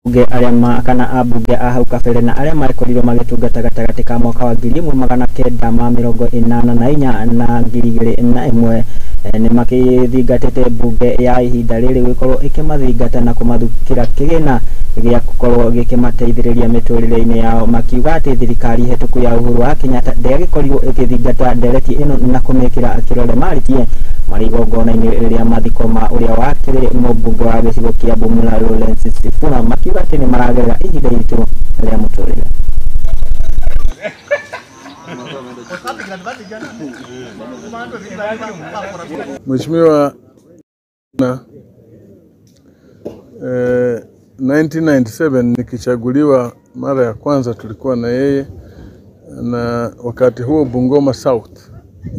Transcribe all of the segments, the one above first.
Bunge arĩa kana abunge a hau kabere na arĩa makorirwo magĩtungata gatagatĩ ka mwaka wa 1984 na 2001 nĩ makĩthingatĩte bunge ya ihinda rĩrĩ gũkorwo ĩkĩmathingata na kũmathukĩra kĩgĩna gĩa gũkorwo gĩkĩmateithĩrĩria mĩtũrĩre-inĩ yao, makiuga atĩ thirikari hetũku ya Uhuru wa Kenyatta ndĩagĩkorirwo ĩkĩthingata ndereti ĩno na kũmĩkĩra akĩrore maritie marĩ igongona-inĩ rĩa mathiko ma ũrĩa wakĩrĩ mũmbunge wa gĩcigo kĩa Bumula Lawrence Sifuna, makiuga atĩ nĩ maragerera ihinda iritũ rĩa mũtũrĩre. Mheshimiwa 1997 nikichaguliwa mara ya kwanza tulikuwa na yeye, na wakati huo Bungoma South,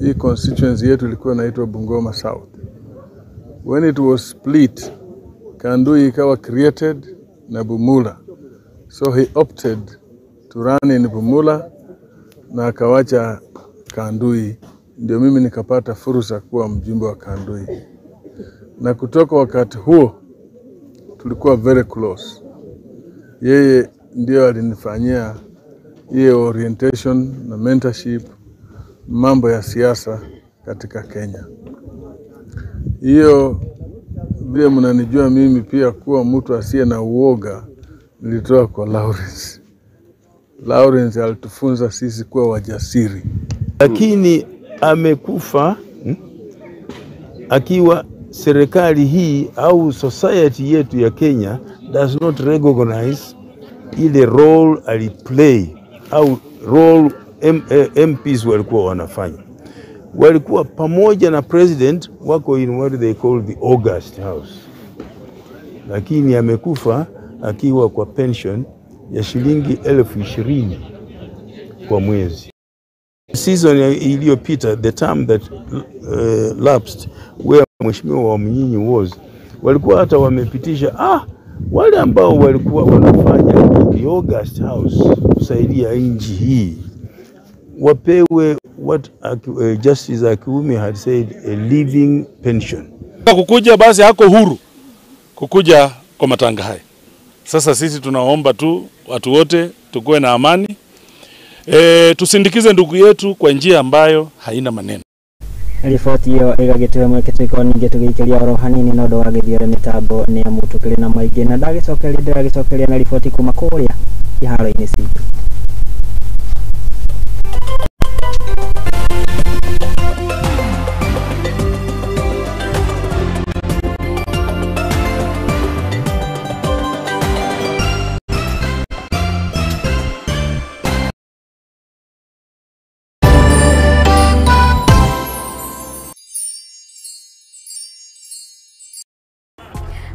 hii constituency yetu ilikuwa inaitwa Bungoma South. When it was split, Kandui ikawa created na Bumula, so he opted to run in Bumula na akawacha Kandui, ndio mimi nikapata fursa kuwa mjumbe wa Kandui, na kutoka wakati huo tulikuwa very close. Yeye ndio alinifanyia hiyo orientation na mentorship mambo ya siasa katika Kenya. Hiyo vile mnanijua mimi pia kuwa mtu asiye na uoga, nilitoa kwa Lawrence. Lawrence alitufunza sisi kuwa wajasiri. Lakini amekufa akiwa serikali hii au society yetu ya Kenya does not recognize ile role aliplay au role MPs walikuwa wanafanya. Walikuwa pamoja na president wako in what they call the August House, lakini amekufa akiwa kwa pension ya shilingi 20,000 kwa mwezi. Season iliyopita, the term that lapsed where Mheshimiwa wa Mnyinyi was, walikuwa hata wamepitisha wale ambao walikuwa wanafanya the August House kusaidia nchi hii wapewe what Justice Akiumi had said, a living pension. Kukuja basi hako huru kukuja kwa matanga haya. Sasa sisi tunaomba tu watu wote tukue na amani, tusindikize ndugu yetu kwa njia ambayo haina maneno. Riboti hiyo igagĩtũhe mwĩkĩtũko ningĩ tũgĩikĩria oro hanini na ũndũ wa gĩthiore mĩtambo nĩ amu tũkĩrĩ na maingĩ na ndagĩcokeria na riboti kuma kũrĩa iharo-inĩ citũ.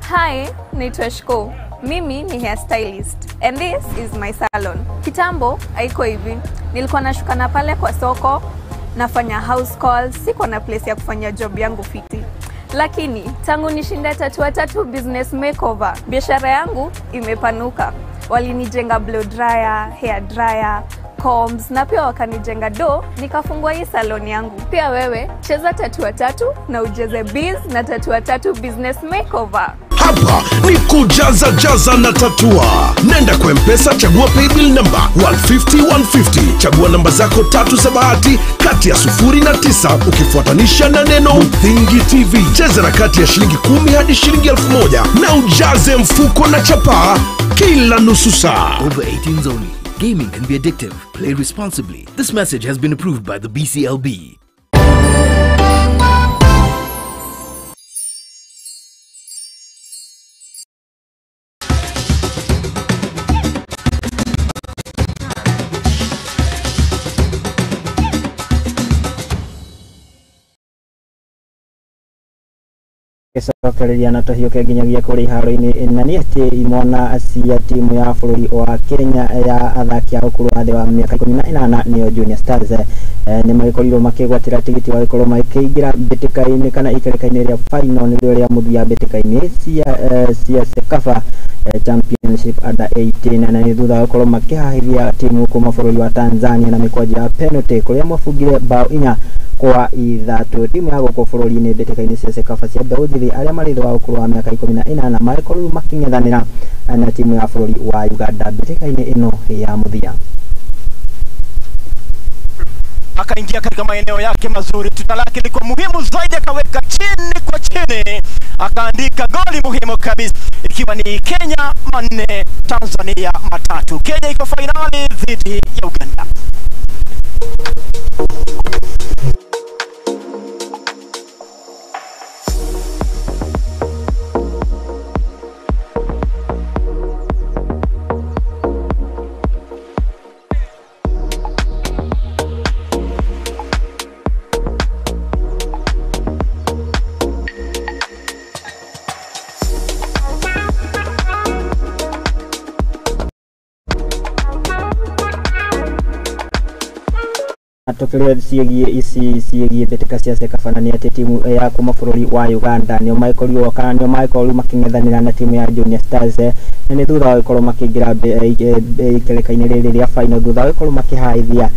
Hi, naitwa Shko. Mimi ni hairstylist and this is my salon. Kitambo haiko hivi. Nilikuwa nashukana pale kwa soko, nafanya house calls, siko na place ya kufanya job yangu fiti. Lakini tangu nishinda Tatu business makeover, biashara yangu imepanuka. Walinijenga blow dryer, hair dryer, combs na pia wakanijenga nikafungua hii salon yangu. Pia wewe cheza Tatu na ujeze biz na Tatu business makeover. Hapa ni kujaza na tatua. Nenda kwa M-Pesa, chagua paybill number 150 chagua namba zako 3 za bahati kati ya 0 na 9 ukifuatanisha na neno Muthingi TV. Cheza na kati ya shilingi 10 hadi shilingi 1,000 na ujaze mfuko na chapa kila nusu saa. Over 18s only. Gaming can be addictive. Play responsibly. This message has been approved by the BCLB. Gĩcokereria na tũhiũ kĩnginyagia kũrĩ iharo-inĩ na nĩ atĩ imwana cia timu ya bũrũri wa Kenya ya athaki a ũkũrũ wa thĩ wa mĩaka 18 nĩyo Junior Stars nĩ magĩkorirwo makĩgwatĩra tigiti wa gũkorwo makĩingĩra mbĩtĩka-inĩ kana ikereka-inĩ rĩa final nĩrĩo rĩa mũthia mbĩtĩka-inĩ cia Sekafa Championship under 18 na ni thutha wa gukorwo makihahithia timu kuma bururi wa Tanzania na mikwaji ya penalty kuria mafugire bao 4 kwa 3. Timu ya guko bururi-ini mbeteka-ini cia Sekafa cia mbeu njithi aria mari thwa ukuru wa miaka 14 na makorwo making'ethanira na timu ya bururi wa Uganda mbeteka-ini ino ya muthia. Akaingia katika maeneo yake mazuri, tuta lake liko muhimu zaidi, akaweka chini kwa chini, akaandika goli muhimu kabisa, ikiwa ni Kenya 4 Tanzania 3. Kenya iko finali dhidi ya Uganda. Atokele ciĩgie mbeteka cia Sekafa na ni ati timu ya kuma bururi wa Uganda nio Michael making'ethanira na timu ya Junior Stars na ni thutha wa gukorwo makiingira ikereka-ini riri ria final thutha wa gukorwo makihaithia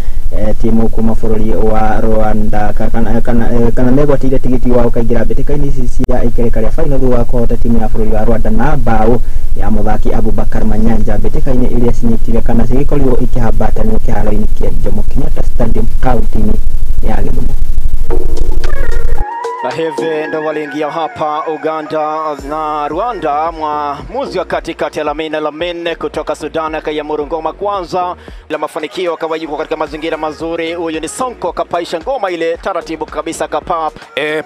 timu kuma bururi wa Rwanda kana megwatire tigiti wa ukaingira mbeteka-ini cia ikereka ria final thutha wa kuhota timu ya bururi wa Rwanda na bao ya muthaki Abubakar Manyanja mbeteka-ini iria cinyitire kana cigikorirwo ikihambatanio kiharo-ini kia Jomo Kenyatta Stadium kaunti-ini ya Githumo. Na hivi ndo waliingia hapa Uganda na Rwanda. Mwamuzi wa katikati ya Lamine kutoka Sudan akaiamuru ngoma kwanza bila mafanikio, akawa yuko katika mazingira mazuri. Huyu ni Sonko, kapaisha ngoma ile taratibu kabisa kapap.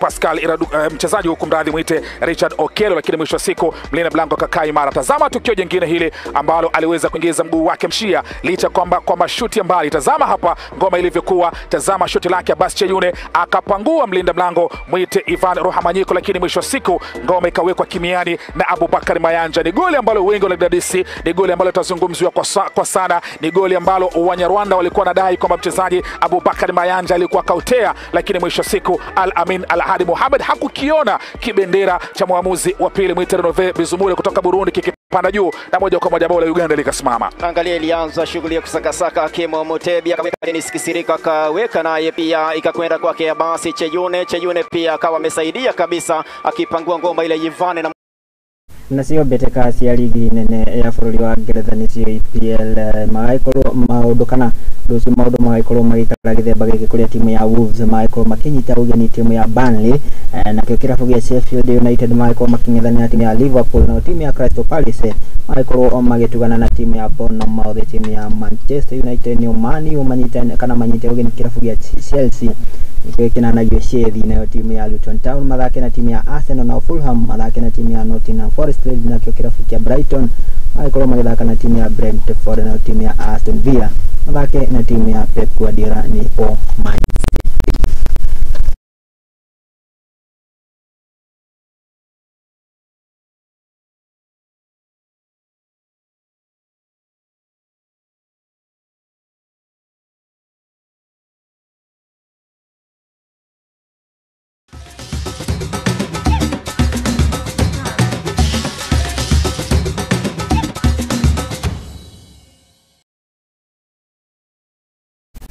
Pascal Iradu, mchezaji huku mradhi mwite Richard Okelo, lakini mwisho wa siku mlinda mlango kakai mara. Tazama tukio jingine hili ambalo aliweza kuingiza mguu wake mshia licha kwamba shuti mbali. Tazama hapa ngoma ilivyokuwa, tazama shuti lake Abbas Cheyune akapangua mlinda mlango mwite Ivan Rohamanyiko, lakini mwisho siku ngoma ikawekwa kimiani na Abubakar Mayanja. Ni goli ambalo wengi walidadisi, ni goli ambalo tazungumziwa kwa sana, ni goli ambalo Wanyarwanda walikuwa nadai kwamba mchezaji Abubakar Mayanja alikuwa kautea, lakini mwisho siku Al-Amin Al-Hadi Mohamed hakukiona kibendera cha mwamuzi wa pili mwite Renove Bizumule kutoka Burundi kikipanda juu na moja kwa moja bao la Uganda likasimama. Angalia, ilianza shughuli ya kusakasaka Kimo Mutebi, akaweka nisikisirika, akaweka naye pia ikakwenda kwake Abbas Cheyune pia akawa amesaidia kabisa akipangua ngoma ile Yivane na sio beteka cia ligi nene ya bururi wa Ngeretha ni cio EPL magaikorwo maundu kana rucio maundu magaikorwo magikara githemba giki kuria timu ya Wolves magaikorwo makinyita ugeni timu ya Burnley na kio kirabu gia Sheffield United magaikorwo making'ethanira timu ya Liverpool na timu ya Crystal Palace magaikorwo magitugana na timu ya Bournemouth. Timu ya Manchester United ni Man U manyite ugeni kirabu gia Chelsea ikiwa kinanagio shethi na timu ya Luton Town mathake na timu ya Arsenal na Fulham mathake na timu ya Nottingham Forest na kio kirabu kia Brighton magaikorwo magithaka na timu ya Brentford na timu ya Aston Villa mathake na timu ya Pep Guardiola ni Man City.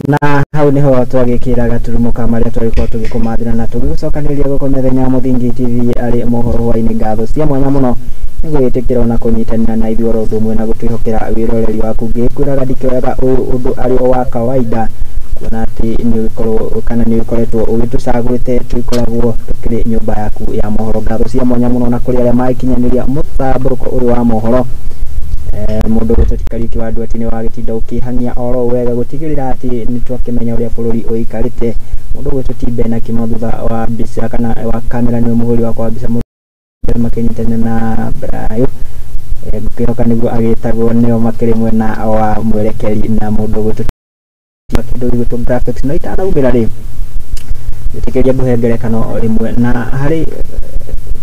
Na hau niho twagikira gaturumo ka maria twalikuwa tugikumathira na tugigucokaniria guko methenya Muthingi TV ari mohoro wa ini ngatho cia mwanya muno niguitikira na kunyitanira na ithuoro thumwe na gutwihokera wiroreri waku ngikwiraga ndikioyaga undu ari wa kawaida kuona ati ni ukoretwo ugitucagurite twikoragwo tukiri nyumba yaku ya mohoro ngatho cia mwanya muno na kuri aria maikinyaniria mutambũrũko uri wa mohoro mundu gututikari kiwandu ati ni wagitinda ukihania oro wega gutigirira ati ni twakimenya uria bururi uikarite mundu gututimbe na kimathutha wa mbica kana wa kamera ni muhuri wa kwa mbica makinyitana na Brayo gukihoka niguo agitagwo nio makiri mwena wa mwerekeri na mundu gututikari graphics no itanaumira ri gutikiria buhengerekano rimwe na hari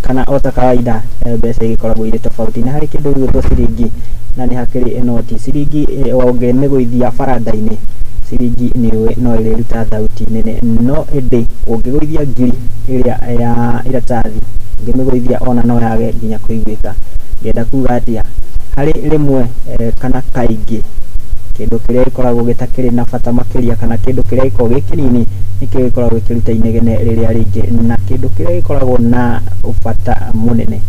kana ota kawaida mbeca igikoragwo iri tofauti na hari kindu gitwo ciringi na ni hakiri noti ciringi wongere miguithia faranda-ini ciringi niwe no iriruta thauti nene no indi ungiguithia ngiri iria ya iratathi ngimiguithia ona no yage nginya kuiguika ngenda kuga atia hari rimwe kana kaingi kindu kiria ikoragwo gitakiri na bata makiria kana kindu kiria ikoragwo gikinini nikio ikoragwo gikiruta inegene riria ringi na kindu kiria ikoragwo na bata munene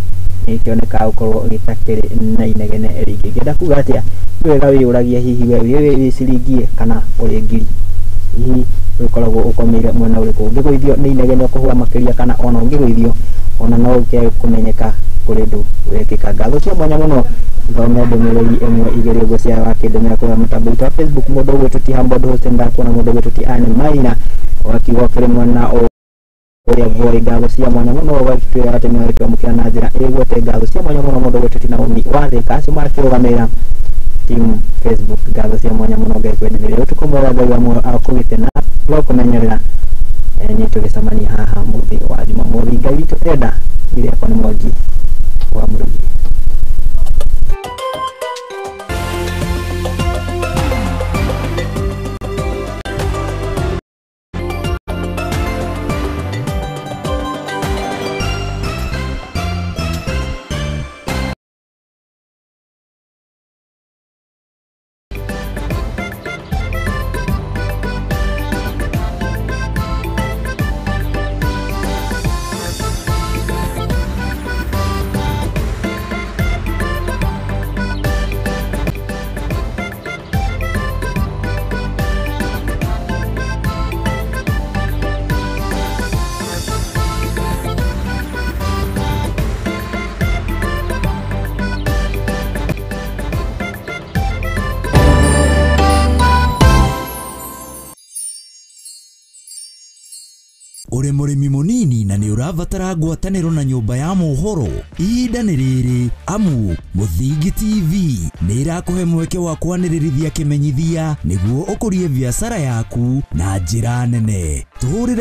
ikioneka ukorwo gitakiri na inegene ringi ngenda kuga atia wega wiyuragia hihi we wiciringie kana uri ngiri hihi ukoragwo ukomire mwena uriku ngiguithio ni inegene kuhura makiria kana ona ngiguithio ona no uke kumenyeka kuri ndu wekika ngatho cia mwanya muno thome ndumiriri imwe igiri ugo cia wakindumira kwa mutambo wa Facebook mundu gwetuti hambo hostenda kuona mundu gwetuti ani maina wakiwa kire mwana o uria voi ngatho cia mwanya muno wakitwe ate mwari kwa mukira na njira igwete ngatho cia mwanya muno mundu gwetuti na umi wathe kasi makirugamira team Facebook ngatho cia mwanya muno ngekwenderea utukomora ngai wa mo akugitena wakumenyerera ni tugisamania haha muthi wa Jumamothi ngai witu enda ile kwa ni mwangi wa Murugi. Uri murimi munini na ni uravatara ngwataniro na nyumba ya mohoro ihinda nĩ rĩrĩ amu Muthingi TV nĩ irakuhe mweke wa kwanĩrĩrithia kimenyithia niguo ũkũrie biacara yaku na njĩra nene. Tuhũrĩre